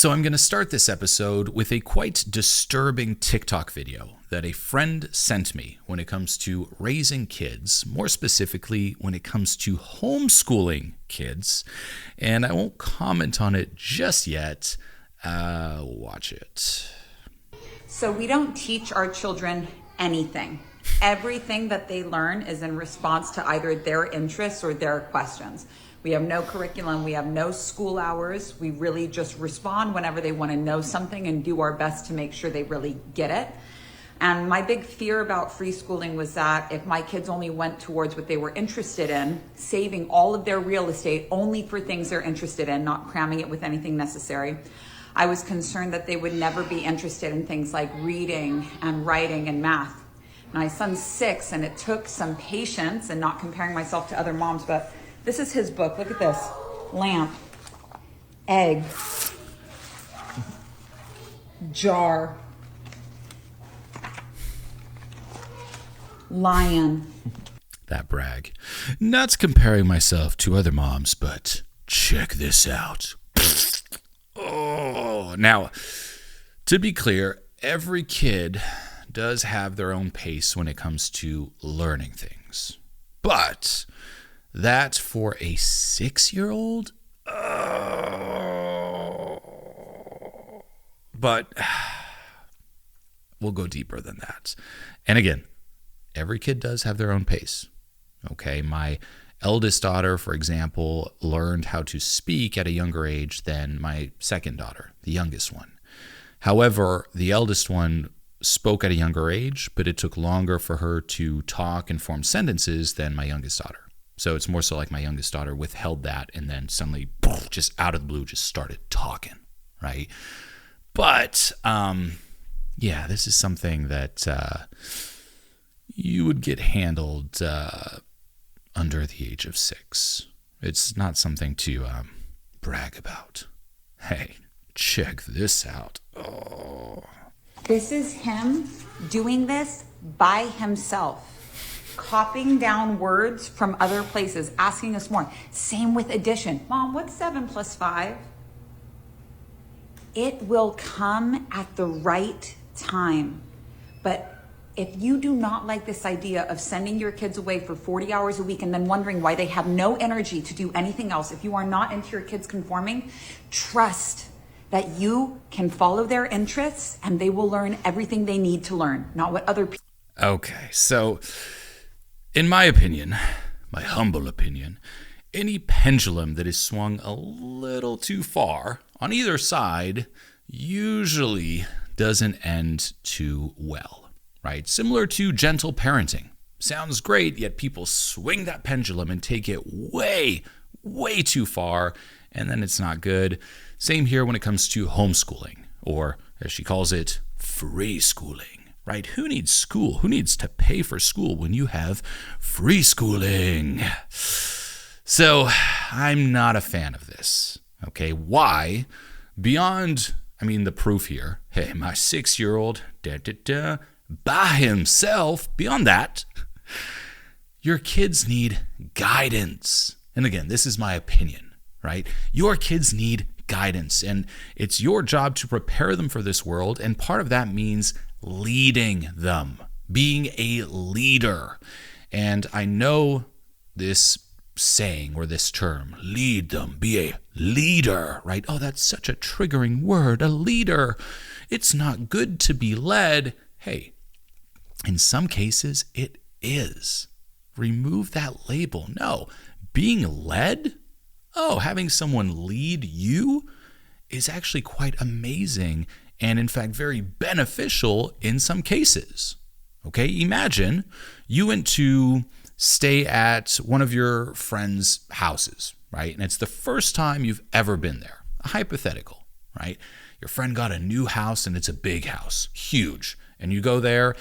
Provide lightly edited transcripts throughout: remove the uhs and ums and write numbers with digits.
So I'm going to start this episode with a quite disturbing TikTok video that a friend sent me when it comes to raising kids, more specifically when it comes to homeschooling kids. And I won't comment on it just yet. Watch it. So we don't teach our children anything. Everything that they learn is in response to either their interests or their questions. We have no curriculum, we have no school hours. We really just respond whenever they want to know something and do our best to make sure they really get it. And my big fear about free schooling was that if my kids only went towards what they were interested in, saving all of their real estate only for things they're interested in, not cramming it with anything necessary, I was concerned that they would never be interested in things like reading and writing and math. My son's 6, and it took some patience and not comparing myself to other moms, but this is his book. Look at this. Lamp, egg, jar, lion. That brag. Not comparing myself to other moms, but check this out. Oh, now, to be clear, every kid does have their own pace when it comes to learning things. But that for a 6-year-old? But we'll go deeper than that. And again, every kid does have their own pace. Okay, my eldest daughter, for example, learned how to speak at a younger age than my second daughter, the youngest one. However, the eldest one spoke at a younger age, but it took longer for her to talk and form sentences than my youngest daughter. So it's more so like my youngest daughter withheld that and then suddenly, just out of the blue, just started talking, right? But, yeah, this is something that you would get handled under the age of 6. It's not something to brag about. Hey, check this out. Oh. This is him doing this by himself, copying down words from other places, asking us more. Same with addition. Mom, what's 7 plus 5? It will come at the right time. But if you do not like this idea of sending your kids away for 40 hours a week and then wondering why they have no energy to do anything else, if you are not into your kids conforming, trust that you can follow their interests and they will learn everything they need to learn, not what other people. Okay, so in my opinion, my humble opinion, any pendulum that is swung a little too far on either side usually doesn't end too well, right? Similar to gentle parenting. Sounds great, yet people swing that pendulum and take it way, way too far, and then it's not good. Same here when it comes to homeschooling, or as she calls it, free schooling, right? Who needs school? Who needs to pay for school when you have free schooling? So I'm not a fan of this, okay? Why? Beyond, the proof here. Hey, my 6-year-old, by himself. Beyond that, your kids need guidance. And again, this is my opinion, right? Your kids need guidance, and it's your job to prepare them for this world, and part of that means leading them, being a leader. And I know this saying or this term, lead them, be a leader, right? Oh, that's such a triggering word, a leader. It's not good to be led. Hey, in some cases, it is. Remove that label. No, being led, having someone lead you is actually quite amazing and, in fact, very beneficial in some cases. Okay, imagine you went to stay at one of your friends' houses, right? And it's the first time you've ever been there. A hypothetical, right? Your friend got a new house and it's a big house, huge. And you go there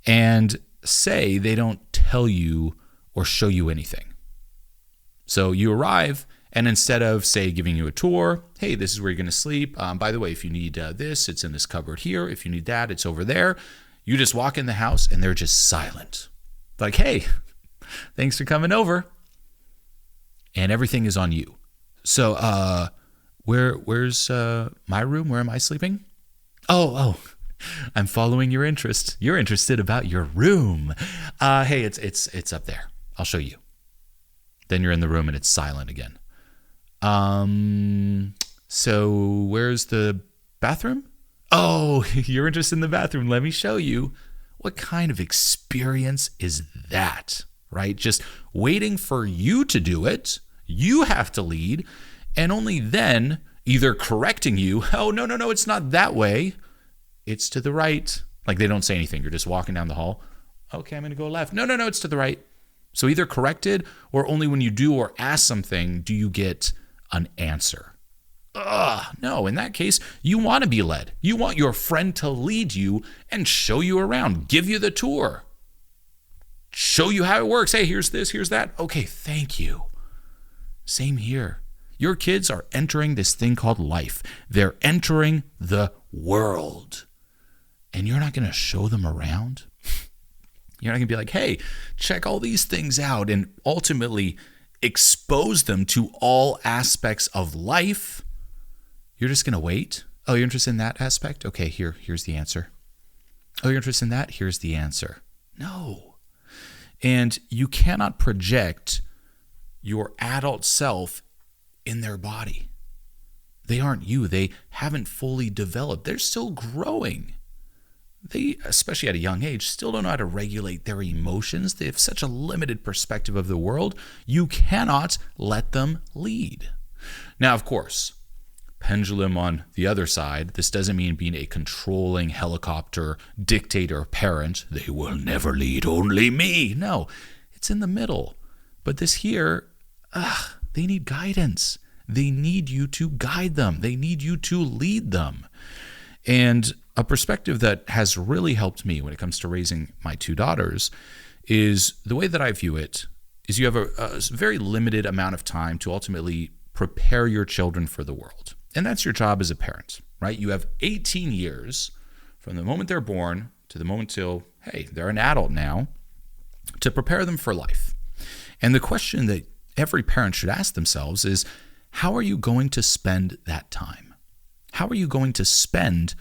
and say they don't tell you or show you anything. So you arrive, and instead of, say, giving you a tour, hey, this is where you're going to sleep. By the way, if you need this, it's in this cupboard here. If you need that, it's over there. You just walk in the house, and they're just silent. Like, hey, thanks for coming over. And everything is on you. So Where's my room? Where am I sleeping? Oh, I'm following your interest. You're interested about your room. Hey, it's up there. I'll show you. Then you're in the room and it's silent again. So where's the bathroom? Oh, you're interested in the bathroom. Let me show you. What kind of experience is that, right? Just waiting for you to do it. You have to lead, and only then either correcting you. Oh, no, it's not that way. It's to the right. Like they don't say anything. You're just walking down the hall. Okay, I'm going to go left. No, it's to the right. So either corrected, or only when you do or ask something do you get an answer. No, in that case, you want to be led. You want your friend to lead you and show you around, give you the tour, show you how it works. Hey, here's this, here's that. Okay, thank you. Same here. Your kids are entering this thing called life. They're entering the world. And you're not going to show them around? You're not going to be like, hey, check all these things out and ultimately expose them to all aspects of life. You're just going to wait. Oh, you're interested in that aspect? Okay, here's the answer. Oh, you're interested in that? Here's the answer. No. And you cannot project your adult self in their body. They aren't you. They haven't fully developed. They're still growing. They, especially at a young age, still don't know how to regulate their emotions. They have such a limited perspective of the world. You cannot let them lead. Now, of course, pendulum on the other side, this doesn't mean being a controlling helicopter dictator parent. They will never lead, only me. No, it's in the middle. But this here, they need guidance. They need you to guide them. They need you to lead them. And a perspective that has really helped me when it comes to raising my two daughters is the way that I view it is you have a very limited amount of time to ultimately prepare your children for the world. And that's your job as a parent, right? You have 18 years from the moment they're born to the moment till, hey, they're an adult now, to prepare them for life. And the question that every parent should ask themselves is, how are you going to spend that time? How are you going to spend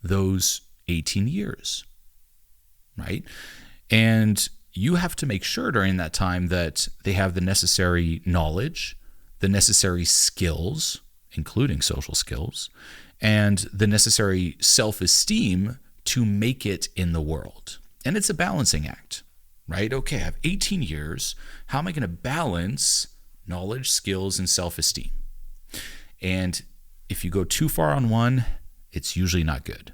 those 18 years, right? And you have to make sure during that time that they have the necessary knowledge, the necessary skills, including social skills, and the necessary self-esteem to make it in the world. And it's a balancing act, right? Okay, I have 18 years. How am I going to balance knowledge, skills, and self-esteem? And if you go too far on one, it's usually not good,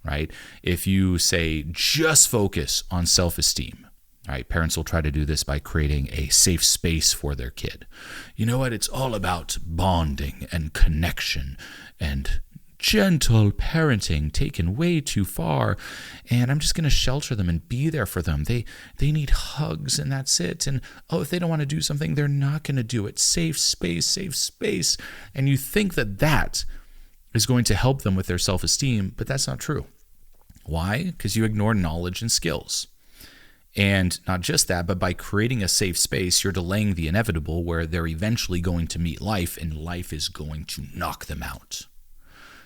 right? If you say just focus on self-esteem, right? Parents will try to do this by creating a safe space for their kid. You know what? It's all about bonding and connection and gentle parenting taken way too far. And I'm just going to shelter them and be there for them. They need hugs and that's it. And if they don't want to do something, they're not going to do it. Safe space, safe space. And you think that that is going to help them with their self-esteem, but that's not true. Why? Because you ignore knowledge and skills. And not just that, but by creating a safe space, you're delaying the inevitable where they're eventually going to meet life and life is going to knock them out.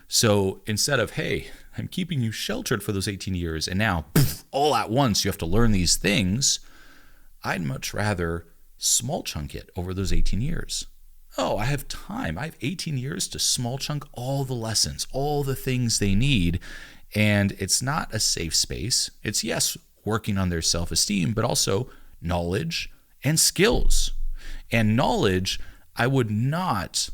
So instead of, hey, I'm keeping you sheltered for those 18 years and now all at once you have to learn these things, I'd much rather small chunk it over those 18 years. Oh, I have time. I have 18 years to small chunk all the lessons, all the things they need. And it's not a safe space. It's, yes, working on their self-esteem, but also knowledge and skills. And knowledge, I would not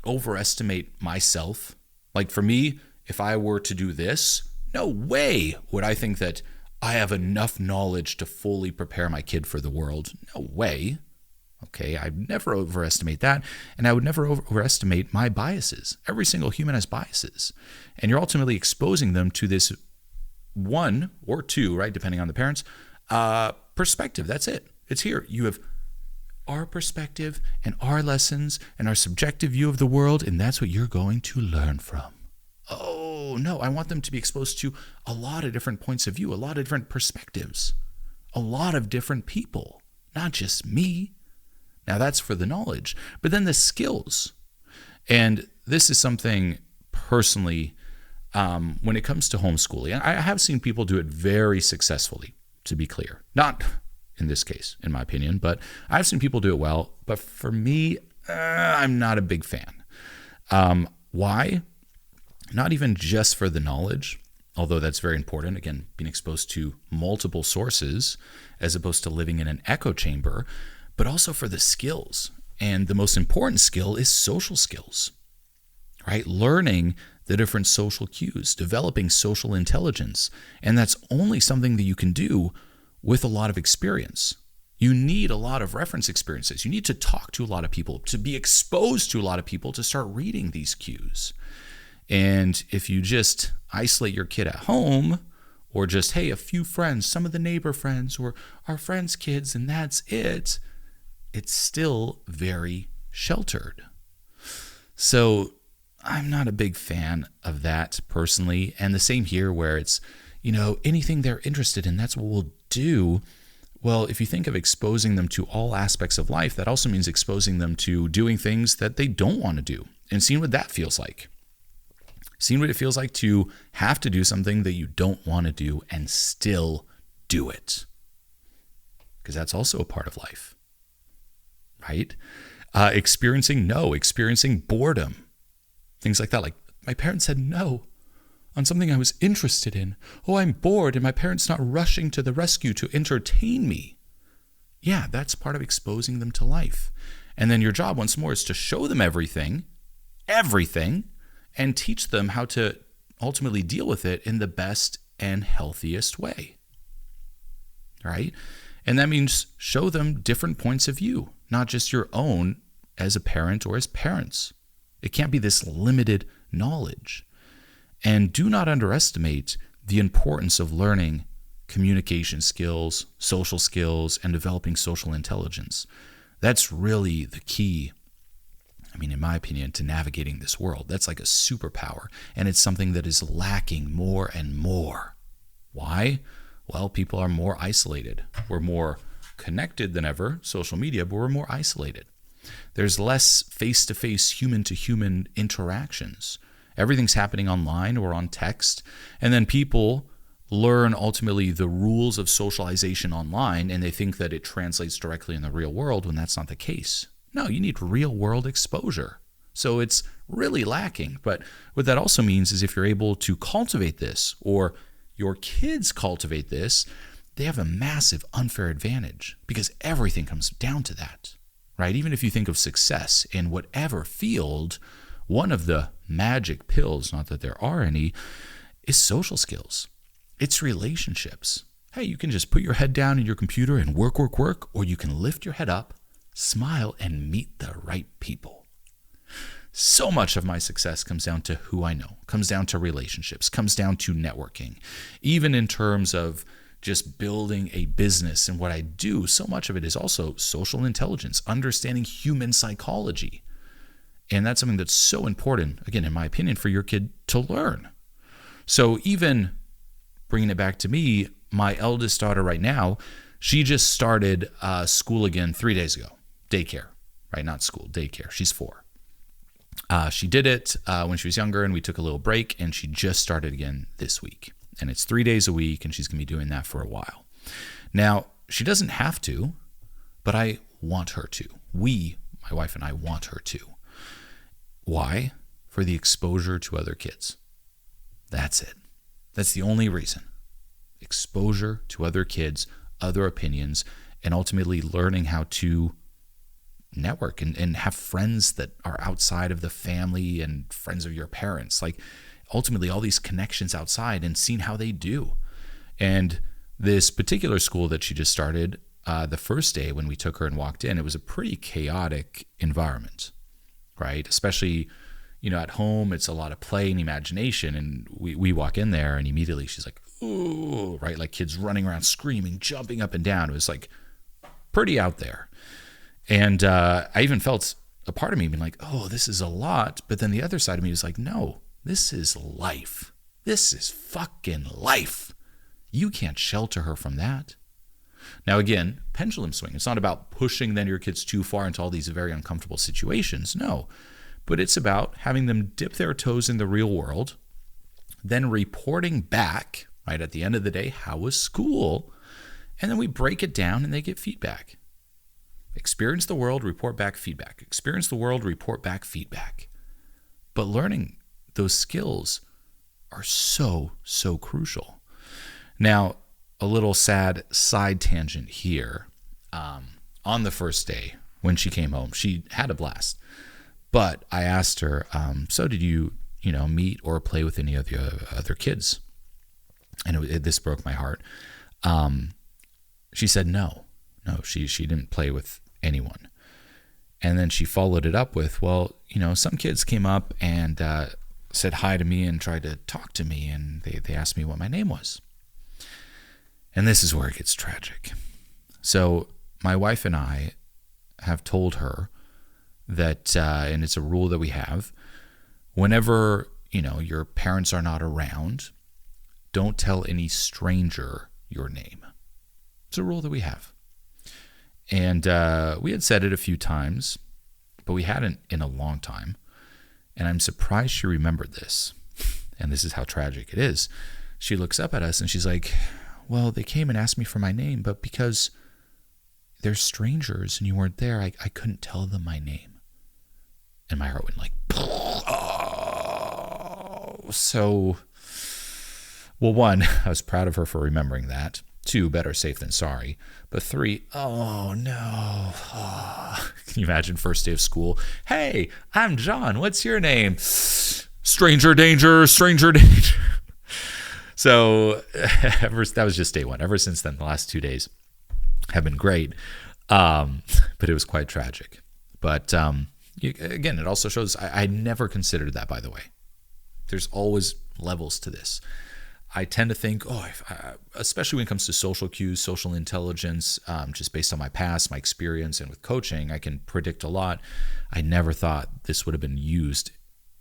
overestimate myself. Like for me, if I were to do this, no way would I think that I have enough knowledge to fully prepare my kid for the world. No way. Okay, I'd never overestimate that. And I would never overestimate my biases. Every single human has biases. And you're ultimately exposing them to this one or two, right, depending on the parents, perspective. That's it. It's here. You have our perspective and our lessons and our subjective view of the world, and that's what you're going to learn from. Oh, no, I want them to be exposed to a lot of different points of view, a lot of different perspectives, a lot of different people, not just me. Now, that's for the knowledge, but then the skills. And this is something personally, when it comes to homeschooling, I have seen people do it very successfully, to be clear. Not in this case, in my opinion, but I've seen people do it well. But for me, I'm not a big fan. Why? Not even just for the knowledge, although that's very important. Again, being exposed to multiple sources as opposed to living in an echo chamber, but also for the skills. And the most important skill is social skills, right? Learning the different social cues, developing social intelligence. And that's only something that you can do with a lot of experience. You need a lot of reference experiences. You need to talk to a lot of people, to be exposed to a lot of people, to start reading these cues. And if you just isolate your kid at home, or just, hey, a few friends, some of the neighbor friends, or our friends' kids, and that's it, it's still very sheltered. So I'm not a big fan of that personally. And the same here, where it's, anything they're interested in, that's what we'll do. Well, if you think of exposing them to all aspects of life, that also means exposing them to doing things that they don't want to do and seeing what that feels like. Seeing what it feels like to have to do something that you don't want to do and still do it. Because that's also a part of life, right? Experiencing boredom. Things like that. Like, my parents said no on something I was interested in. Oh, I'm bored, and my parents not rushing to the rescue to entertain me. Yeah, that's part of exposing them to life. And then your job, once more, is to show them everything, and teach them how to ultimately deal with it in the best and healthiest way, right? And that means show them different points of view, not just your own as a parent or as parents. It can't be this limited knowledge. And do not underestimate the importance of learning communication skills, social skills, and developing social intelligence. That's really the key, in my opinion, to navigating this world. That's like a superpower, and it's something that is lacking more and more. Why? Well, people are more isolated. We're more connected than ever, social media, but we're more isolated. There's less face-to-face, human-to-human interactions. Everything's happening online or on text, and then people learn ultimately the rules of socialization online, and they think that it translates directly in the real world when that's not the case. No, you need real-world exposure. So it's really lacking. But what that also means is if you're able to cultivate this, or your kids cultivate this, they have a massive unfair advantage, because everything comes down to that, right? Even if you think of success in whatever field, one of the magic pills, not that there are any, is social skills. It's relationships. Hey, you can just put your head down in your computer and work, or you can lift your head up, smile, and meet the right people. So much of my success comes down to who I know, comes down to relationships, comes down to networking. Even in terms of just building a business and what I do, so much of it is also social intelligence, understanding human psychology. And that's something that's so important, again, in my opinion, for your kid to learn. So even bringing it back to me, my eldest daughter right now, she just started school again 3 days ago. Daycare, right? Not school, daycare. She's 4. She did it when she was younger, and we took a little break, and she just started again this week. And it's 3 days a week, and she's going to be doing that for a while. Now, she doesn't have to, but I want her to. We, my wife and I, want her to. Why? For the exposure to other kids. That's it. That's the only reason. Exposure to other kids, other opinions, and ultimately learning how to network and have friends that are outside of the family and friends of your parents. Like, ultimately, all these connections outside and seeing how they do. And this particular school that she just started, the first day when we took her and walked in, it was a pretty chaotic environment, right? Especially, at home, it's a lot of play and imagination. And we walk in there, and immediately she's like, ooh, right? Like kids running around screaming, jumping up and down. It was like pretty out there. And I even felt a part of me being like, oh, this is a lot. But then the other side of me was like, no, this is life. This is fucking life. You can't shelter her from that. Now, again, pendulum swing. It's not about pushing then your kids too far into all these very uncomfortable situations. No. but it's about having them dip their toes in the real world, then reporting back, right, at the end of the day, how was school? And then we break it down and they get feedback. Experience the world, report back feedback. Experience the world, report back feedback. But learning those skills are so, so crucial. Now, a little sad side tangent here. On the first day when she came home, she had a blast. But I asked her, so did you meet or play with any of the other kids? And this broke my heart. She said no, she didn't play with anyone. And then she followed it up with, well, some kids came up and said hi to me and tried to talk to me, and they asked me what my name was. And this is where it gets tragic. So my wife and I have told her that, and it's a rule that we have, whenever, your parents are not around, don't tell any stranger your name. It's a rule that we have. And we had said it a few times, but we hadn't in a long time. And I'm surprised she remembered this. And this is how tragic it is. She looks up at us and she's like, well, they came and asked me for my name, but because they're strangers and you weren't there, I couldn't tell them my name. And my heart went like, oh. So, well, 1, I was proud of her for remembering that. 2, better safe than sorry. But 3, oh no. Oh. Can you imagine first day of school? Hey, I'm John. What's your name? Stranger danger, stranger danger. So that was just day 1. Ever since then, the last 2 days have been great, but it was quite tragic. But again, it also shows I never considered that, by the way. There's always levels to this. I tend to think, especially when it comes to social cues, social intelligence, just based on my past, my experience, and with coaching, I can predict a lot. I never thought this would have been used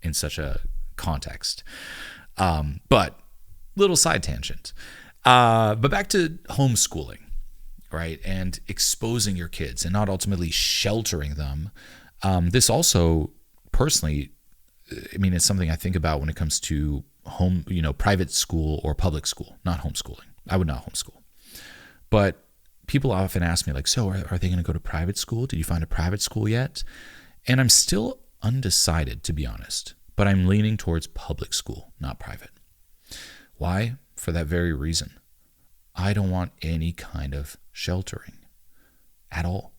in such a context. But little side tangent. But back to homeschooling. Right, and exposing your kids and not ultimately sheltering them. This also, personally, it's something I think about when it comes to private school or public school, not homeschooling. I would not homeschool. But people often ask me, like, so are they going to go to private school? Did you find a private school yet? And I'm still undecided, to be honest, but I'm leaning towards public school, not private. Why? For that very reason. I don't want any kind of sheltering at all.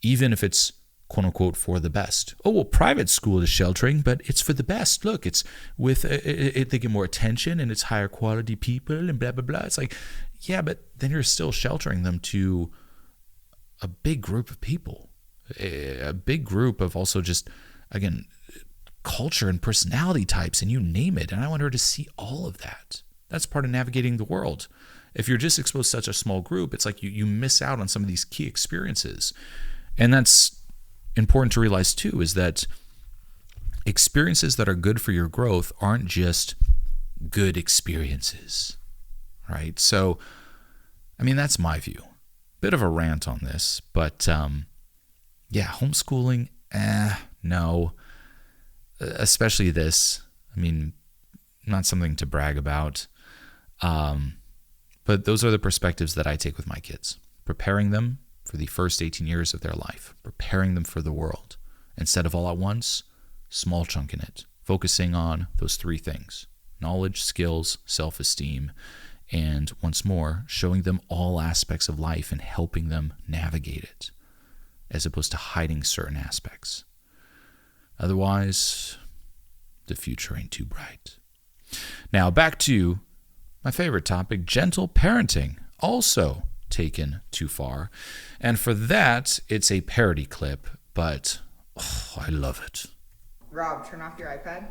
Even if it's quote unquote for the best. Oh, well, private school is sheltering, but it's for the best. Look, it's with, they get more attention and it's higher quality people and blah, blah, blah. It's like, yeah, but then you're still sheltering them to a big group of people, a big group of also just, again, culture and personality types and you name it. And I want her to see all of that. That's part of navigating the world. If you're just exposed to such a small group, it's like you miss out on some of these key experiences. And that's important to realize too, is that experiences that are good for your growth aren't just good experiences, right? So, that's my view. Bit of a rant on this, but homeschooling, no. Especially this, not something to brag about. But those are the perspectives that I take with my kids, preparing them for the first 18 years of their life, preparing them for the world. Instead of all at once, small chunk in it, focusing on those 3 things: knowledge, skills, self-esteem, and once more, showing them all aspects of life and helping them navigate it, as opposed to hiding certain aspects. Otherwise, the future ain't too bright. Now, back to my favorite topic, gentle parenting, also taken too far. And for that, it's a parody clip, but I love it. Rob, turn off your iPad.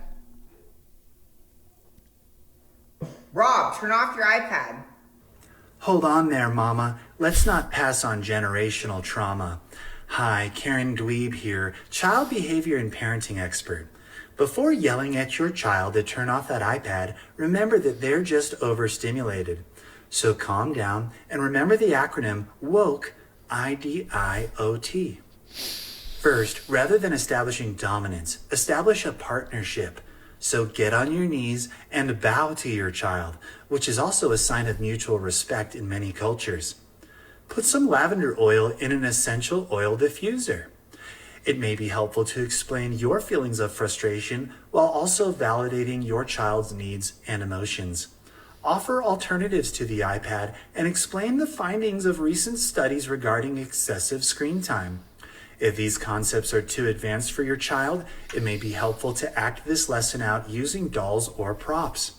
Rob, turn off your iPad. Hold on there, Mama. Let's not pass on generational trauma. Hi, Karen Dweeb here, child behavior and parenting expert. Before yelling at your child to turn off that iPad, remember that they're just overstimulated. So calm down and remember the acronym WOKE, IDIOT. First, rather than establishing dominance, establish a partnership. So get on your knees and bow to your child, which is also a sign of mutual respect in many cultures. Put some lavender oil in an essential oil diffuser. It may be helpful to explain your feelings of frustration while also validating your child's needs and emotions. Offer alternatives to the iPad and explain the findings of recent studies regarding excessive screen time. If these concepts are too advanced for your child, it may be helpful to act this lesson out using dolls or props.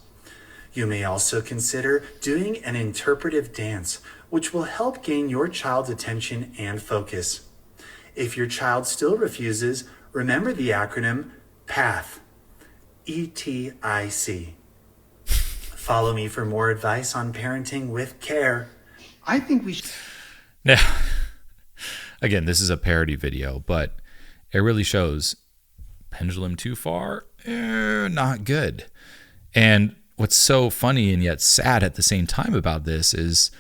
You may also consider doing an interpretive dance, which will help gain your child's attention and focus. If your child still refuses, remember the acronym PATH, ETIC. Follow me for more advice on parenting with care. I think we should. Now, again, this is a parody video, but it really shows pendulum too far, not good. And what's so funny and yet sad at the same time about this is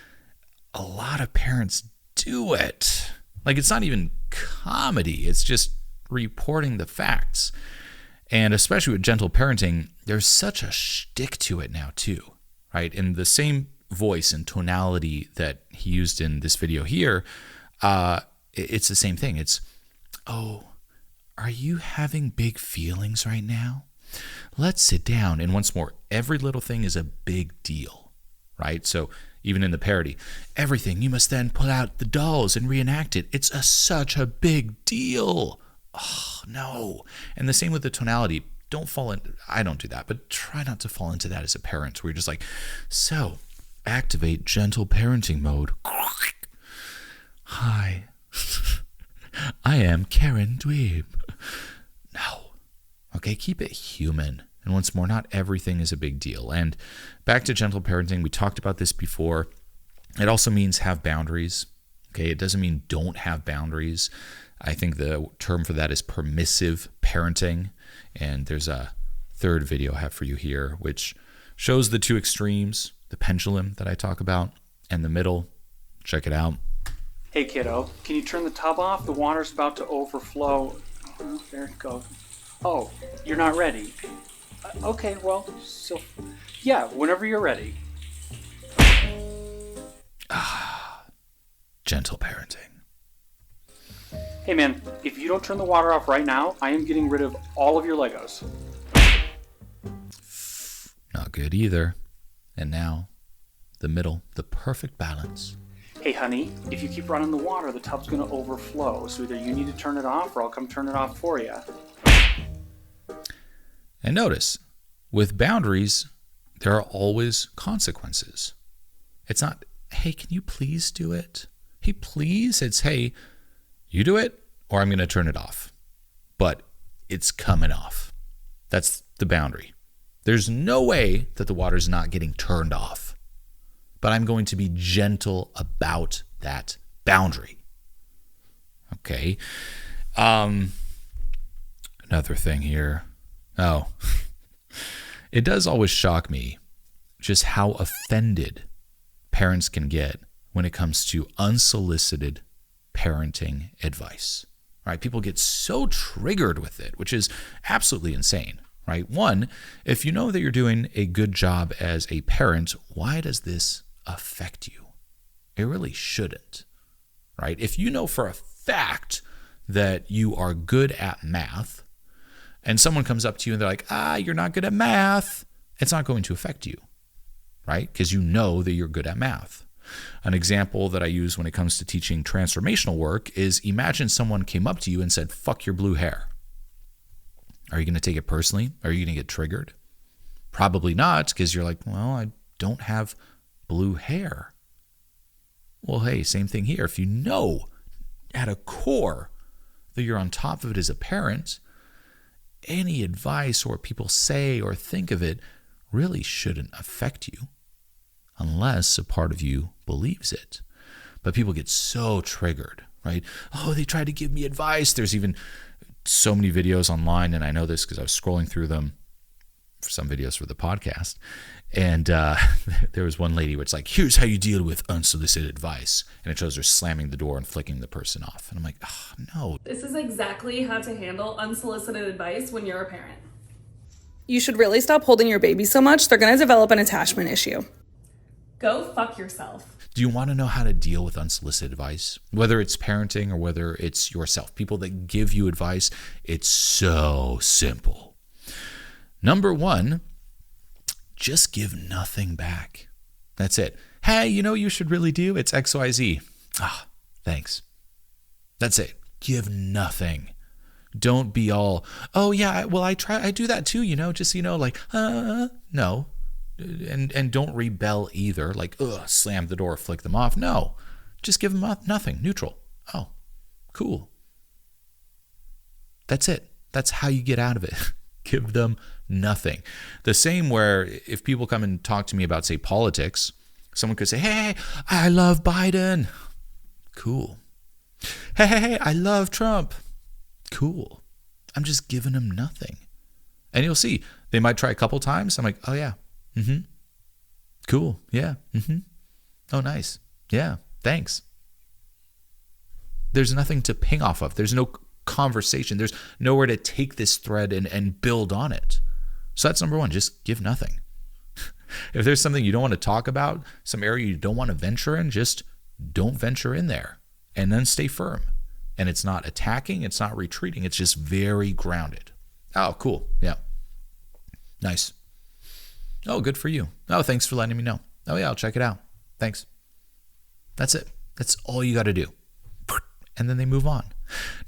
a lot of parents do it. Like, it's not even comedy. It's just reporting the facts. And especially with gentle parenting, there's such a shtick to it now too, right? In the same voice and tonality that he used in this video here, it's the same thing. It's, oh, are you having big feelings right now? Let's sit down. And once more, every little thing is a big deal, right? So even in the parody, everything, you must then pull out the dolls and reenact it. It's such a big deal. Oh, no. And the same with the tonality. Don't fall in. I don't do that, but try not to fall into that as a parent where you're just like, so activate gentle parenting mode. Hi, I am Karen Dweeb. No. Okay, keep it human. And once more, not everything is a big deal. And back to gentle parenting, we talked about this before. It also means have boundaries. Okay, it doesn't mean don't have boundaries. I think the term for that is permissive parenting. And there's a third video I have for you here, which shows the two extremes, the pendulum that I talk about, and the middle. Check it out. Hey kiddo, can you turn the tub off? The water's about to overflow. Oh, there it goes. Oh, you're not ready. Okay, well, so yeah, whenever you're ready. Gentle parenting. Hey man, if you don't turn the water off right now, I am getting rid of all of your Legos. Not good either. And now, the middle, the perfect balance. Hey honey, if you keep running the water, the tub's gonna overflow. So either you need to turn it off or I'll come turn it off for you. And notice, with boundaries, there are always consequences. It's not, hey, can you please do it? Hey, please. It's, hey, you do it or I'm going to turn it off. But it's coming off. That's the boundary. There's no way that the water's not getting turned off. But I'm going to be gentle about that boundary. Okay. Another thing here. Oh, it does always shock me just how offended parents can get when it comes to unsolicited parenting advice, right? People get so triggered with it, which is absolutely insane, right? One, if you know that you're doing a good job as a parent, why does this affect you? It really shouldn't, right? If you know for a fact that you are good at math, and someone comes up to you and they're like, you're not good at math, it's not going to affect you, right? Because you know that you're good at math. An example that I use when it comes to teaching transformational work is imagine someone came up to you and said, fuck your blue hair. Are you going to take it personally? Are you going to get triggered? Probably not, because you're like, well, I don't have blue hair. Well, hey, same thing here. If you know at a core that you're on top of it as a parent, any advice or what people say or think of it really shouldn't affect you unless a part of you believes it. But people get so triggered, right? Oh, they tried to give me advice. There's even so many videos online, and I know this because I was scrolling through them some videos for the podcast. And there was one lady where it's like, here's how you deal with unsolicited advice. And it shows her slamming the door and flicking the person off. And I'm like, oh, no. This is exactly how to handle unsolicited advice when you're a parent. You should really stop holding your baby so much. They're going to develop an attachment issue. Go fuck yourself. Do you want to know how to deal with unsolicited advice? Whether it's parenting or whether it's yourself. People that give you advice, it's so simple. Number one, just give nothing back. That's it. Hey, you know what you should really do? It's XYZ. Ah, thanks. That's it. Give nothing. Don't be all, oh yeah, well I do that too, just so you know, like, no. And don't rebel either, like, slam the door, flick them off. No, just give them nothing, neutral. Oh, cool. That's it. That's how you get out of it. Give them nothing. The same where if people come and talk to me about, say, politics, someone could say, hey, I love Biden. Cool. Hey, I love Trump. Cool. I'm just giving them nothing. And you'll see, they might try a couple times. I'm like, oh yeah. Mm-hmm. Cool. Yeah. Mm-hmm. Oh, nice. Yeah. Thanks. There's nothing to ping off of. There's no conversation. There's nowhere to take this thread and build on it. So that's number one. Just give nothing. If there's something you don't want to talk about, some area you don't want to venture in, just don't venture in there and then stay firm. And it's not attacking. It's not retreating. It's just very grounded. Oh, cool. Yeah. Nice. Oh, good for you. Oh, thanks for letting me know. Oh, yeah, I'll check it out. Thanks. That's it. That's all you got to do. And then they move on.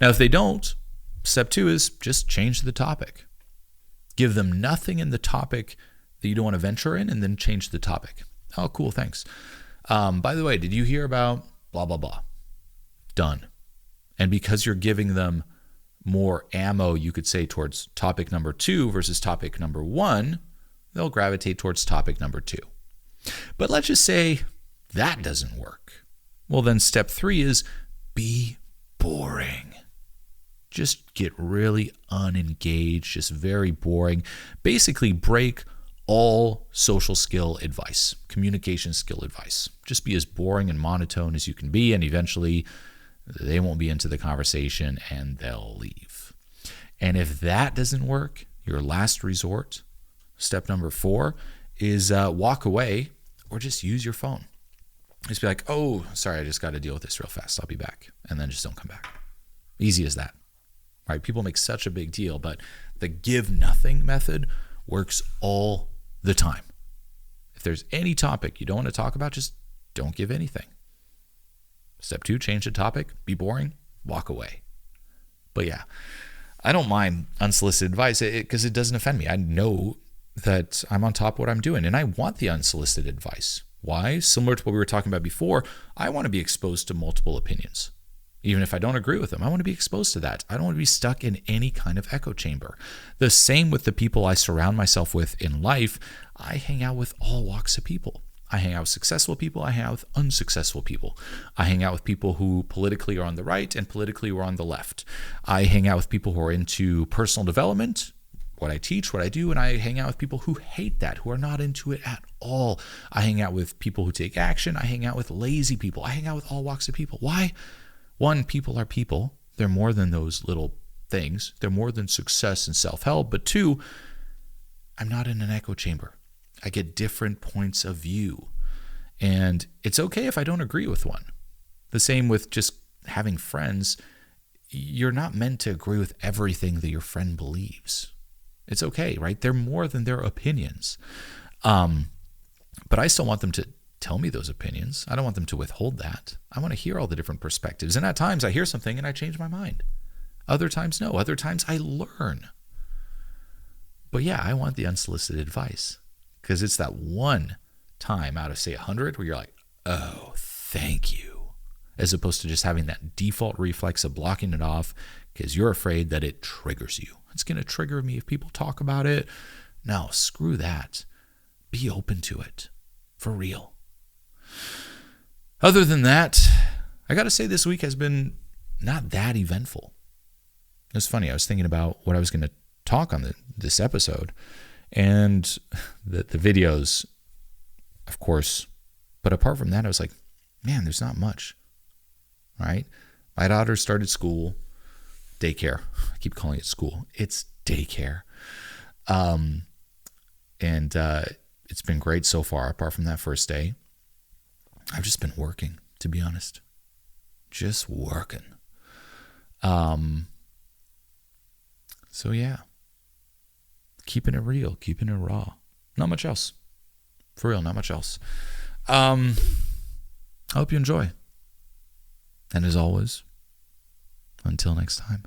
Now, if they don't, step 2 is just change the topic. Give them nothing in the topic that you don't want to venture in, and then change the topic. Oh, cool. Thanks. By the way, did you hear about blah, blah, blah? Done. And because you're giving them more ammo, you could say, towards topic number 2 versus topic number 1, they'll gravitate towards topic number 2. But let's just say that doesn't work. Well, then step 3 is be boring. Just get really unengaged, just very boring. Basically, break all social skill advice, communication skill advice. Just be as boring and monotone as you can be, and eventually they won't be into the conversation and they'll leave. And if that doesn't work, your last resort, step number 4, is walk away or just use your phone. Just be like, oh, sorry, I just got to deal with this real fast. I'll be back. And then just don't come back. Easy as that. Right? People make such a big deal, but the give nothing method works all the time. If there's any topic you don't want to talk about, just don't give anything. Step 2, change the topic, be boring, walk away. But yeah, I don't mind unsolicited advice because it doesn't offend me. I know that I'm on top of what I'm doing, and I want the unsolicited advice. Why? Similar to what we were talking about before, I want to be exposed to multiple opinions. Even if I don't agree with them, I want to be exposed to that. I don't want to be stuck in any kind of echo chamber. The same with the people I surround myself with in life. I hang out with all walks of people. I hang out with successful people. I hang out with unsuccessful people. I hang out with people who politically are on the right and politically are on the left. I hang out with people who are into personal development, what I teach, what I do, and I hang out with people who hate that, who are not into it at all. I hang out with people who take action. I hang out with lazy people. I hang out with all walks of people. Why? 1, people are people. They're more than those little things. They're more than success and self-help. But 2, I'm not in an echo chamber. I get different points of view. And it's okay if I don't agree with one. The same with just having friends. You're not meant to agree with everything that your friend believes. It's okay, right? They're more than their opinions. But I still want them to tell me those opinions. I don't want them to withhold that. I want to hear all the different perspectives. And at times I hear something and I change my mind. Other times, no. Other times I learn. But yeah, I want the unsolicited advice. Because it's that one time out of, say, 100 where you're like, oh, thank you. As opposed to just having that default reflex of blocking it off because you're afraid that it triggers you. It's going to trigger me if people talk about it. No, screw that. Be open to it. For real. Other than that, I got to say this week has been not that eventful. It's funny. I was thinking about what I was going to talk on this episode. And the videos, of course. But apart from that, I was like, man, there's not much, right? My daughter started school, daycare. I keep calling it school. It's daycare. And it's been great so far, apart from that first day. I've just been working, to be honest. Just working. So yeah. Keeping it real, keeping it raw. Not much else. For real, not much else. I hope you enjoy. And as always, until next time.